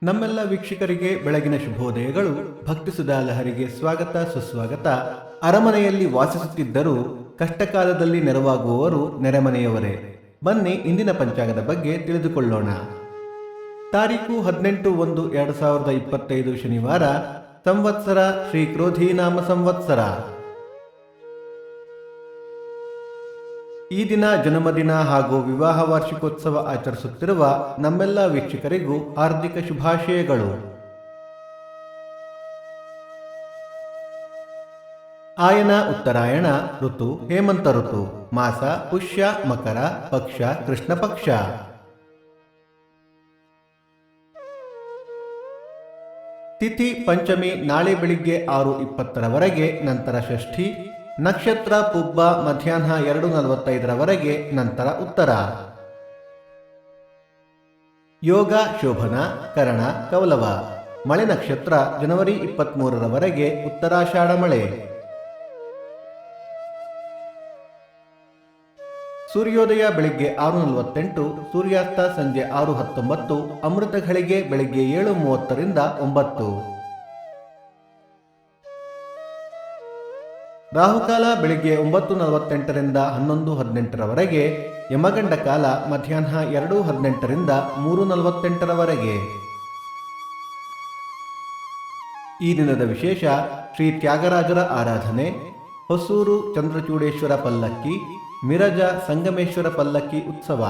ನಮ್ಮೆಲ್ಲ ವೀಕ್ಷಕರಿಗೆ ಬೆಳಗಿನ ಶುಭೋದಯಗಳು. ಭಕ್ತಿ ಸುಧಾಲಹರಿಗೆ ಸ್ವಾಗತ ಸುಸ್ವಾಗತ. ಅರಮನೆಯಲ್ಲಿ ವಾಸಿಸುತ್ತಿದ್ದರೂ ಕಷ್ಟಕಾಲದಲ್ಲಿ ನೆರವಾಗುವವರು ನೆರೆಮನೆಯವರೇ. ಬನ್ನಿ ಇಂದಿನ ಪಂಚಾಂಗದ ಬಗ್ಗೆ ತಿಳಿದುಕೊಳ್ಳೋಣ. ತಾರೀಕು 18/1/2025 ಶನಿವಾರ. ಸಂವತ್ಸರ ಶ್ರೀ ಕ್ರೋಧೀನಾಮ ಸಂವತ್ಸರ. ಈ ದಿನ ಜನ್ಮದಿನ ಹಾಗೂ ವಿವಾಹ ವಾರ್ಷಿಕೋತ್ಸವ ಆಚರಿಸುತ್ತಿರುವ ನಮ್ಮೆಲ್ಲ ವೀಕ್ಷಕರಿಗೂ ಹಾರ್ದಿಕ ಶುಭಾಶಯಗಳು. ಆಯನ ಉತ್ತರಾಯಣ ಋತು ಹೇಮಂತ ಋತು. ಮಾಸ ಪುಷ್ಯ ಮಕರ. ಪಕ್ಷ ಕೃಷ್ಣ ಪಕ್ಷ. ತಿಥಿ ಪಂಚಮಿ ನಾಳೆ ಬೆಳಿಗ್ಗೆ 6:20 ನಂತರ ಷಷ್ಠಿ. ನಕ್ಷತ್ರ ಪುಬ್ಬ ಮಧ್ಯಾಹ್ನ 2:45 ನಂತರ ಉತ್ತರ. ಯೋಗ ಶೋಭನ ಕರಣ ಕೌಲವ. ಮಳೆ ನಕ್ಷತ್ರ ಜನವರಿ 23 ಉತ್ತರಾಷಾಢ ಮಳೆ. ಸೂರ್ಯೋದಯ ಬೆಳಿಗ್ಗೆ 6:48, ಸೂರ್ಯಾಸ್ತ ಸಂಜೆ 6:19, ಅಮೃತ ಘಳಿಗೆ ಬೆಳಿಗ್ಗೆ 7:30 9. ರಾಹುಕಾಲ ಬೆಳಿಗ್ಗೆ 9:48 11:18, ಯಮಗಂಡ ಕಾಲ ಮಧ್ಯಾಹ್ನ 2:18 3:48. ಈ ದಿನದ ವಿಶೇಷ ಶ್ರೀ ತ್ಯಾಗರಾಜರ ಆರಾಧನೆ, ಹೊಸೂರು ಚಂದ್ರಚೂಡೇಶ್ವರ ಪಲ್ಲಕ್ಕಿ, ಮಿರಜ ಸಂಗಮೇಶ್ವರ ಪಲ್ಲಕ್ಕಿ ಉತ್ಸವ.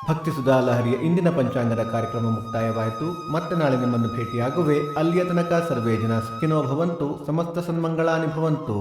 ಭಕ್ತಿ ಸುಧಾಲಹರಿಯ ಇಂದಿನ ಪಂಚಾಂಗದ ಕಾರ್ಯಕ್ರಮ ಮುಕ್ತಾಯವಾಯಿತು. ಮತ್ತೆ ನಾಳೆ ನಿಮ್ಮನ್ನು ಭೇಟಿಯಾಗುವೆ. ಅಲ್ಲಿಯ ತನಕ ಸರ್ವೇ ಜನ ಸುಖಿನೋ ಭವಂತು. ಸಮಸ್ತ ಸನ್ಮಂಗಳಾನಿ ಭವಂತು.